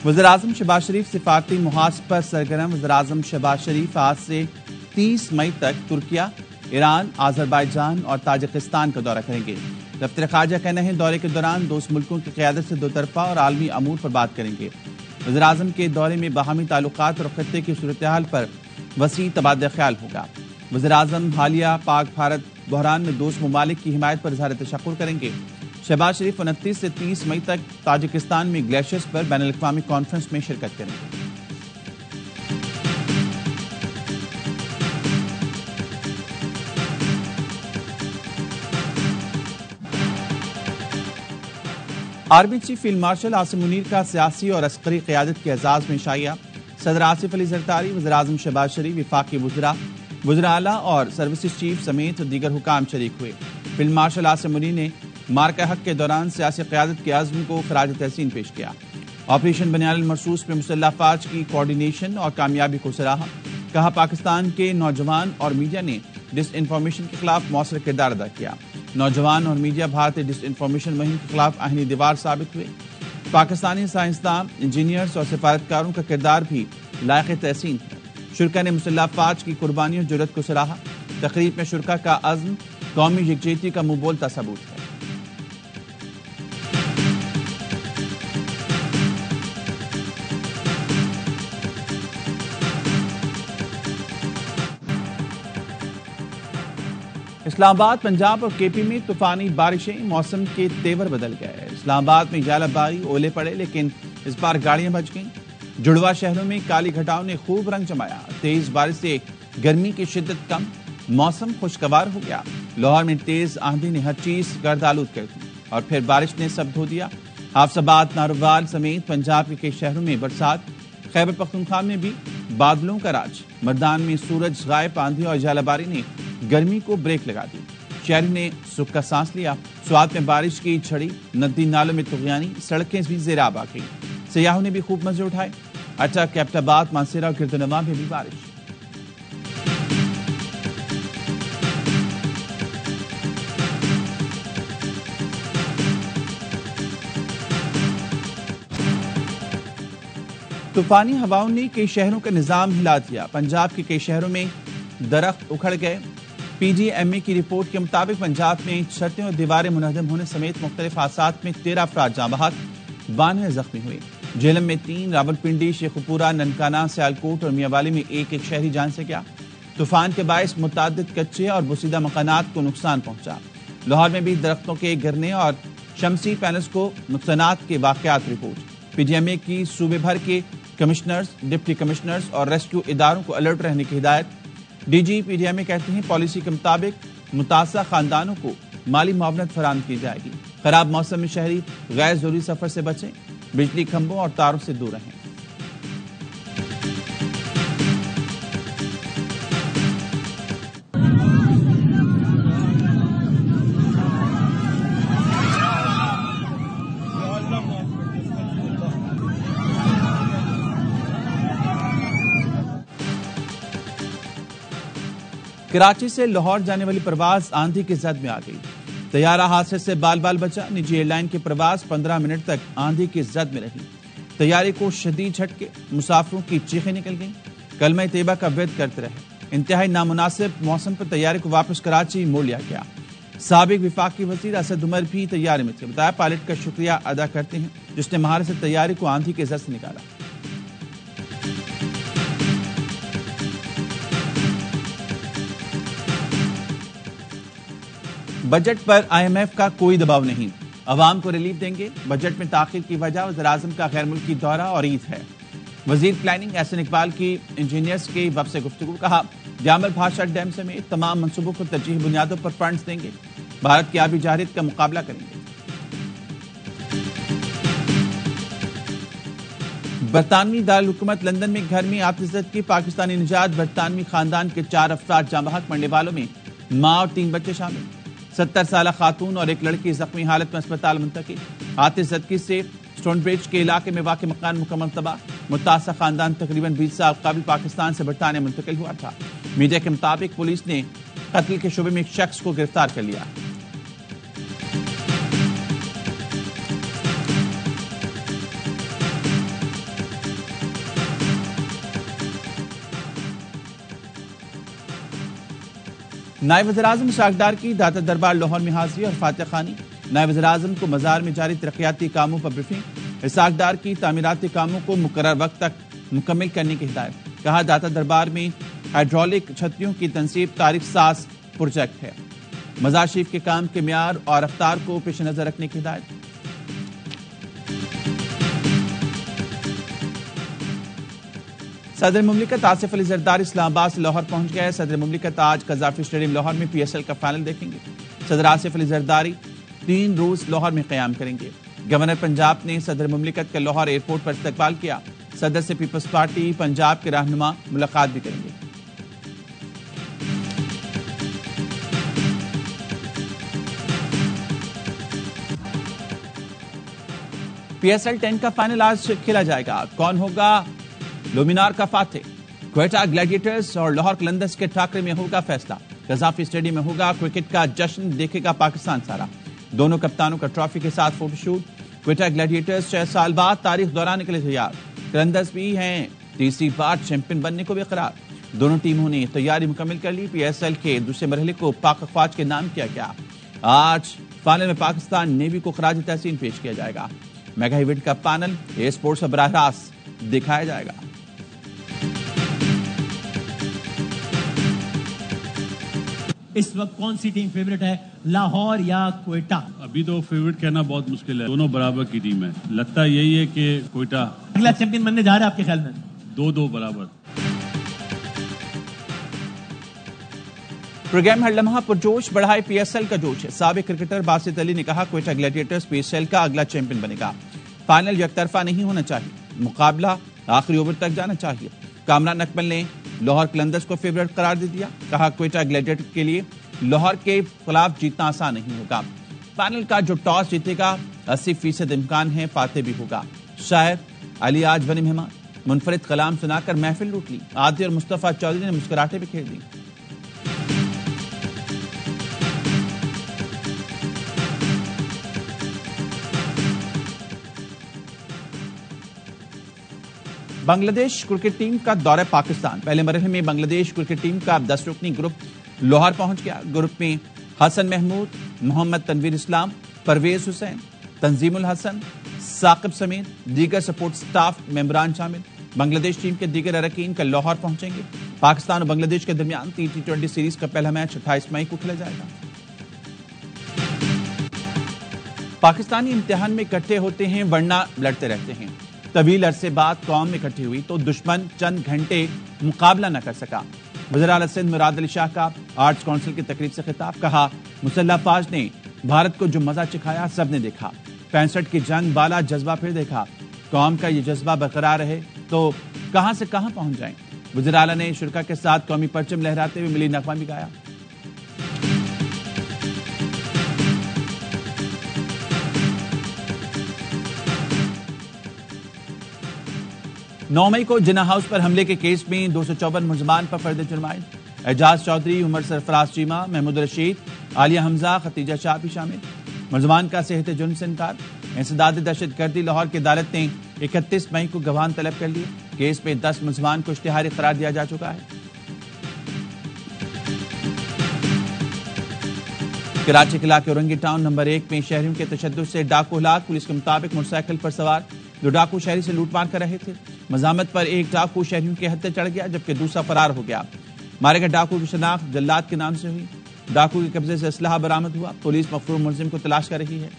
वज़ीर-ए-आज़म शहबाज शरीफ सिफारती मुहाज पर सरगर्म। वज़ीर-ए-आज़म शहबाज शरीफ आज से 30 मई तक तुर्किया, ईरान, आज़रबाईजान और ताजिकिस्तान का दौरा करेंगे। दफ्तर ख़ारजा कहना है दौरे के दौरान दोस्त मुल्कों की क़यादत से दोतरफा और आलमी अमूर पर बात करेंगे। वज़ीर-ए-आज़म के दौरे में बाहमी ताल्लुकात और खत्ते की सूरत हाल पर वसी तबादला ख्याल होगा। वज़ीर-ए-आज़म हालिया पाक भारत बहरान में दोस्त ममालिक की हिमायत पर इज़हार तशक्कुर करेंगे। शहबाज शरीफ 29 से 30 मई तक ताजिकिस्तान में ग्लेशियर्स पर बैनुल-अक़वामी कॉन्फ्रेंस में शिरकत करेंगे। Army chief field marshal Asim Munir का सियासी और अस्करी क़यादत के एजाज़ में शाइया। सदर आसिफ अली ज़रदारी, वज़ीर-ए-आज़म शहबाज शरीफ, वफ़ाक़ी वज़रा, वज़ीर आला और सर्विसेज चीफ समेत दीगर हुकाम शरीक हुए। फील्ड मार्शल आसिम मुनीर ने मार्का हक के दौरान सियासी क़यादत के आज़म को ख़राज तहसीन पेश किया। ऑपरेशन बनियानुल मरसूस में मुसल्लह अफ़वाज की कोऑर्डिनेशन और कामयाबी को सराहा। कहा पाकिस्तान के नौजवान और मीडिया ने डिस इन्फॉर्मेशन के खिलाफ मौसर किरदार अदा किया। नौजवान और मीडिया भारतीय डिस इन्फॉर्मेशन मुहिम के खिलाफ आहनी दीवार साबित हुए। पाकिस्तानी साइंसदान, इंजीनियर्स और सिफारतकारों का किरदार भी लायक तहसीन है। शुरका ने मुसल्लह अफ़वाज की कुर्बानी और जुर्रत को सराहा। तकरीब में शुरका का अज़्म कौमी यकजहती का मुंह बोलता सबूत है। इस्लामाबाद, पंजाब और केपी में तूफानी बारिशें, मौसम के तेवर बदल गए। इस्लामाबाद में जालाबारी, ओले पड़े, लेकिन इस बार गाड़ियां बच गईं। जुड़वा शहरों में काली घटाओं ने खूब रंग जमाया। तेज बारिश से गर्मी की शिद्दत कम, मौसम खुशगवार हो गया। लाहौर में तेज आंधी ने हर चीज गर्द आलूद कर दी और फिर बारिश ने सब धो दिया। हाफसाबाद, नारोवाल समेत पंजाब के कई शहरों में बरसात। खैबर पख्तूनख्वा में भी बादलों का राज। मर्दान में सूरज गायब, आंधी और जालाबारी ने गर्मी को ब्रेक लगा दी। शहर ने सुख का सांस लिया। स्वात में बारिश की छड़ी, नदी नालों में तुगयानी, सड़कें भी ज़ेराब आ गई। सयाहों ने भी खूब मजे उठाए। अटक, कैप्टाबाद, मानसेरा और गिरदनवा में भी बारिश। तूफानी हवाओं ने कई शहरों का निजाम हिला दिया। पंजाब के कई शहरों में दरख्त उखड़ गए। PGMA की रिपोर्ट के मुताबिक पंजाब में छतें और दीवारें मुनहदम होने समेत मुख्तलिफ हादसात में 13 अफराद जाँ बहक, 92 जख्मी हुए। झेलम में 3, रावलपिंडी, शेखुपुरा, ननकाना, सियालकोट और मियांवाली में एक एक शहरी जान से गया। तूफान के बायस मुतअद्दिद कच्चे और बुसीदा मकानात को नुकसान पहुंचा। लाहौर में भी दरख्तों के गिरने और शमसी पैनल्स को नुकसानात के वाकयात रिपोर्ट। PGMA की सूबे भर के कमिश्नर्स, डिप्टी कमिश्नर्स और रेस्क्यू इदारों को अलर्ट रहने की हिदायत। DG PGMA कहते हैं पॉलिसी के मुताबिक मुतासा खानदानों को माली मुआवनत फराहम की जाएगी। खराब मौसम में शहरी गैर जरूरी सफर से बचें, बिजली खंभों और तारों से दूर रहें। कराची से लाहौर जाने वाली प्रवास आंधी की जद में आ गई। तैयारा हादसे से बाल बाल बचा। निजी एयरलाइन की प्रवास 15 मिनट तक आंधी की जद में रही। तैयारे को शदीद झटके, मुसाफिरों की चीखें निकल गईं। कलमा तैयबा का विद करते रहे। इंतहाई नामुनासिब मौसम पर तैयारे को वापस कराची मोड़ लिया गया। साबिक विफाकी वजीर असद उमर भी तैयारे में थे। बताया पायलट का शुक्रिया अदा करते हैं जिसने महारत से तैयारे को आंधी के जद से निकाला। बजट पर IMF का कोई दबाव नहीं, अवाम को रिलीफ देंगे। बजट में ताखिर की वजह वज़ीर-ए-आज़म का गैर मुल्की दौरा और ईद है। वजीर प्लानिंग एहसन इकबाल की इंजीनियर्स के वफ़द से गुफ्तगू। कहा जामल भाषा डैम समेत तमाम मंसूबों को तरजीही बुनियादों पर फंड्स देंगे। भारत की आबी जारियत का मुकाबला करेंगे। बरतानवी दारुल हुकूमत लंदन में घर में आतिशज़द की पाकिस्तानी निजात। बरतानवी खानदान के 4 अफराद जाँ बहक, मरने वालों में माँ और 3 बच्चे शामिल। 70 साल खातून और एक लड़की जख्मी हालत में अस्पताल मुंतकिल। आतिशज़दगी से स्टोनब्रिज के इलाके में वाक़ मकान मुकम्मल तबाह। मुतासा खानदान तकरीबन 20 साल कबल पाकिस्तान से बरतानिया मुंतकिल हुआ था। मीडिया के मुताबिक पुलिस ने कत्ल के शुबे में एक शख्स को गिरफ्तार कर लिया। नायब वज़ीर-ए-आज़म इसहाक डार की दाता दरबार लाहौर में हाजिरी और फातह खानी। नायब वज़ीर-ए-आज़म को मज़ार में जारी तरक्याती कामों पर ब्रीफिंग। इसहाक डार की तामीराती कामों को मुकर्रर वक्त तक मुकम्मल करने की हिदायत। कहा दाता दरबार में हाइड्रोलिक छतरियों की तनसीब तारीख साज प्रोजेक्ट है। मज़ार शरीफ के काम के म्यार और रफ्तार को पेश नजर रखने की हिदायत। सदर मुमलिकत आसिफ अली जरदारी इस्लामाबाद से लाहौर पहुंच गए। सदर मुमलिकत आज कज़ाफी स्टेडियम लाहौर में PSL का फाइनल देखेंगे। सदर आसिफ अली जरदारी 3 रोज लाहौर में क़याम करेंगे। गवर्नर पंजाब ने सदर मुमलिकत के लाहौर एयरपोर्ट पर इस्तकबाल किया। सदर से पीपल्स पार्टी पंजाब के रहनुमा मुलाकात भी करेंगे। PSL 10 का फाइनल आज खेला जाएगा। कौन होगा लुमिनार का फाते? क्वेटा ग्लैडिएटर्स और लाहौर कलंदर्स के टाकरे में होगा फैसला। कज़ाफी स्टेडियम में होगा क्रिकेट का जश्न, देखेगा पाकिस्तान सारा। दोनों कप्तानों का ट्रॉफी के साथ फोटोशूट। क्वेटा ग्लैडिएटर्स 6 साल बाद तारीख दोहराने के लिए तैयार। कलंदर्स भी हैं तीसरी बार चैंपियन बनने को बेकरार। दोनों टीमों ने तैयारी मुकम्मल कर ली। PSL के दूसरे मरहले को पाक अफवाज के नाम किया गया। आज फाइनल में पाकिस्तान नेवी को खराज तहसीन पेश किया जाएगा। मेगा इवेंट का पैनल ए स्पोर्ट्स पर बराह रास्त दिखाया जाएगा। इस वक्त कौन सी टीम फेवरेट है, लाहौर या क्वेटा? अभी तो फेवरेट कहना बहुत मुश्किल है, दोनों बराबर की टीम है। लगता यही है कि क्वेटा अगला चैंपियन बनने जा रहा है आपके ख्याल में? 2-2 बराबर। प्रोग्राम हर लम्हा पुरजोश बढ़ाए PSL का जोश। साबिक क्रिकेटर बासित अली ने कहा क्वेटा ग्लैडिएटर्स PSL का अगला चैंपियन बनेगा। फाइनल यकतरफा नहीं होना चाहिए, मुकाबला आखिरी ओवर तक जाना चाहिए। कामरान अकमल ने लाहौर कलंदर्स को फेवरेट करार दे दिया। कहा क्वेटा ग्लैडिएटर के लिए लाहौर के खिलाफ जीतना आसान नहीं होगा। फाइनल का जो टॉस जीतेगा 80% इम्कान है फाते भी होगा। शायर अली आज बने मेहमान, मुनफरिद कलाम सुनाकर महफिल लूट ली। आदि और मुस्तफा चौधरी ने मुस्कुराहटें बिखेर दी। बांग्लादेश क्रिकेट टीम का दौरा पाकिस्तान। पहले मरहले में बांग्लादेश क्रिकेट टीम का 10 रुकनी ग्रुप लाहौर पहुंच गया। ग्रुप में हसन महमूद, मोहम्मद तनवीर इस्लाम, परवेज हुसैन, तंजीमुल हसन, साकिब समेत दीगर सपोर्ट स्टाफ मेंबरान शामिल। बांग्लादेश टीम के दीगर अरकान कल लाहौर पहुंचेंगे। पाकिस्तान और बांग्लादेश के दरमियान T20 सीरीज का पहला मैच 28 मई को खेला जाएगा। पाकिस्तानी इम्तिहान में इकट्ठे होते हैं वरना लड़ते रहते हैं। तवील अरसे बाद कौम इकट्ठी हुई तो दुश्मन चंद घंटे मुकाबला न कर सका। वज़ीर आला सिंध मुराद अली शाह का आर्ट्स काउंसिल की तकरीब से खिताब। कहा मुसल्लह फाज ने भारत को जो मजा चिखाया सबने देखा। 65 की जंग बाला जज्बा फिर देखा। कौम का ये जज्बा बरकरार रहे तो कहां से कहां पहुंच जाएं। वज़ीर आला ने शुरका के साथ कौमी परचम लहराते हुए मिली नगमा भी गाया। 9 मई को जिन्ना हाउस पर हमले के केस में 254 मुलजमान पर फर्द जुर्माइन। एजाज चौधरी, उमर सरफराज चीमा, महमूद रशीद, आलिया हमजा, खतीजा शाह भी शामिल। मुलजमान का सेहत जुर्म से इनकार। इंसदाद दहशतगर्दी लाहौर की अदालत ने 31 मई को गवाह तलब कर लिए। केस में 10 मुलजमान को इश्तिहारी करार दिया जा चुका है। कराची के इलाके औरंगी टाउन नंबर 1 में शहरियों के तशद्दुद से डाकू हलाक। पुलिस के मुताबिक मोटरसाइकिल पर सवार 2 डाकू शहरी से लूटमार कर रहे थे। मजामत पर एक डाकू शहरियों के हत्थे चढ़ गया जबकि दूसरा फरार हो गया। मारे गए डाकू की शनाख्त जल्लाद के नाम से हुई। डाकू के कब्जे से असलहा बरामद हुआ। पुलिस मफरूर मुलजिम को तलाश कर रही है।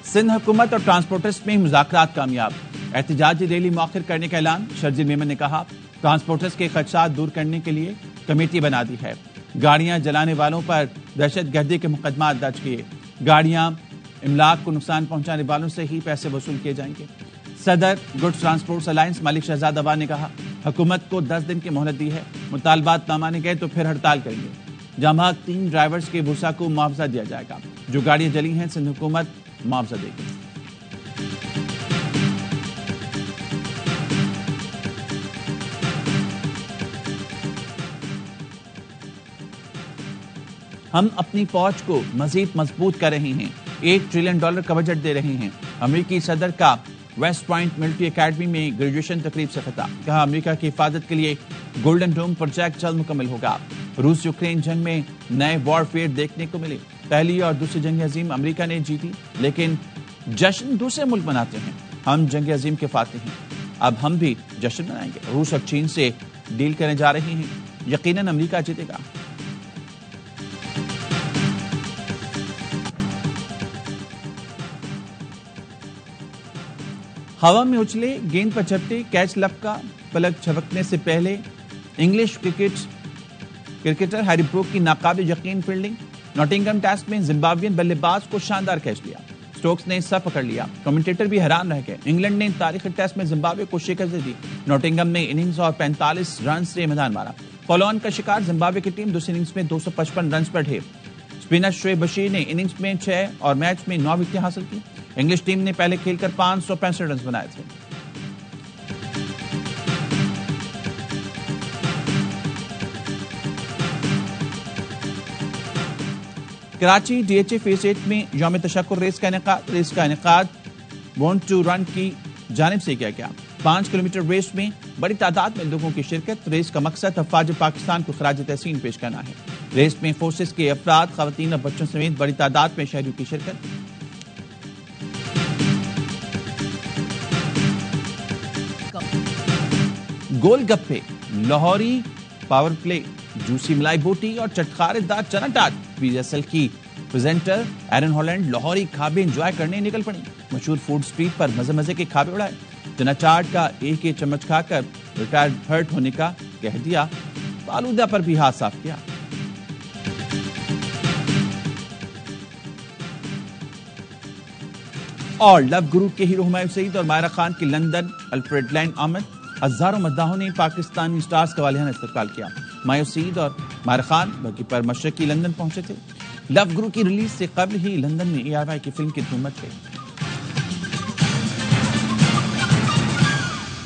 सिंध हुकूमत और ट्रांसपोर्टर्स में मुज़ाकरात कामयाब। एहतजाजी रैली मौखर करने का ऐलान। शर्जील मेमन ने कहा ट्रांसपोर्टर्स के खदशात दूर करने के लिए कमेटी बना दी है। गाड़ियां जलाने वालों पर दहशतगर्दी के मुकदमा दर्ज किए। गाड़ियां इमलाक को नुकसान पहुंचाने वालों से ही पैसे वसूल किए जाएंगे। सदर goods transport alliance Malik Shahzad Awan ने कहा हुकूमत को 10 दिन की मोहलत दी है। मुतालबात न माने गए तो फिर हड़ताल करेंगे। जहाँ 3 ड्राइवर्स के बुरसा को मुआवजा दिया जाएगा। जो गाड़ियां जली हैं सिंध हुकूमत मुआवजा देगी। हम अपनी फौज को मजीद मजबूत कर रहे हैं, $1 ट्रिलियन का बजट दे रहे हैं। अमेरिकी सदर का वेस्ट पॉइंट मिलिट्री एकेडमी में ग्रेजुएशन तकरीब से खिताब, कहा अमेरिका की हिफाजत के लिए गोल्डन डोम प्रोजेक्ट जल्द मुकम्मल होगा। रूस यूक्रेन जंग में नए वॉरफेयर देखने को मिले। पहली और दूसरी जंग अजीम अमेरिका ने जीती, लेकिन जश्न दूसरे मुल्क मनाते हैं। हम जंग अजीम के फातिह हैं, अब हम भी जश्न मनाएंगे। रूस और चीन से डील करने जा रहे हैं, यकीनन अमेरिका जीतेगा। हवा में उछले, गेंद पर झपटे, कैच लपका, पलक झपकने से पहले इंग्लिश क्रिकेटर हैरी ब्रूक की नाकाबिल यकीन फील्डिंग। नॉटिंघम टेस्ट में जिम्बाब्वियन बल्लेबाज को शानदार कैच लिया, स्टोक्स ने सब पकड़ लिया, कमेंटेटर भी हैरान रह गए। इंग्लैंड ने तारीखी टेस्ट में जिम्बाब्वे को शिकस्त दी। नॉटिंघम ने इनिंग्स और 45 रन से मैदान मारा। फॉलो ऑन का शिकार जिम्बाब्वे की टीम दूसरी इनिंग्स में 255 रन पर ढेर। स्पिनर शोएब बशीर ने इनिंग्स में 6 और मैच में 9 विकेटें हासिल की। इंग्लिश टीम ने पहले खेलकर 565 रन बनाए थे। कराची डीएचए फेज 8 में यौम तशक्कुर रेस का इनेकाद वांट टू रन की जानिब से किया गया। 5 किलोमीटर रेस में बड़ी तादाद में लोगों की शिरकत। रेस का मकसद अफवाज पाकिस्तान को खराज तहसीन पेश करना है। रेस में फोर्सेस के अफराद, खवातीन और बच्चों समेत बड़ी तादाद में शहरियों की शिरकत। गोलगप्पे, लाहौरी पावर प्ले, जूसी मलाई बोटी और चटखारेदार चना टाट। PSL की प्रेजेंटर एरन हॉलैंड लाहौरी खाबे एंजॉय करने निकल पड़ी। मशहूर फूड स्ट्रीट पर मजे मजे के खाबे उड़ाए। चना चाट का एक चम्मच खाकर रिटायर्ड हर्ट होने का कह दिया। फालूदा पर भी हाथ साफ किया। और लव गुरु के हीरो हुमायूं सईद और मायरा खान की लंदन अल्फ्रेड लैंड आमद। हजारों मद्दाहों ने पाकिस्तानी स्टार्स का वालियाना इस्तकबाल किया। हुमायूं सईद और मायरा खान बल्कि पर मशरकी लंदन पहुंचे थे। लव गुरु की रिलीज से कबल ही लंदन में ARY की फिल्म की धूम मच गई।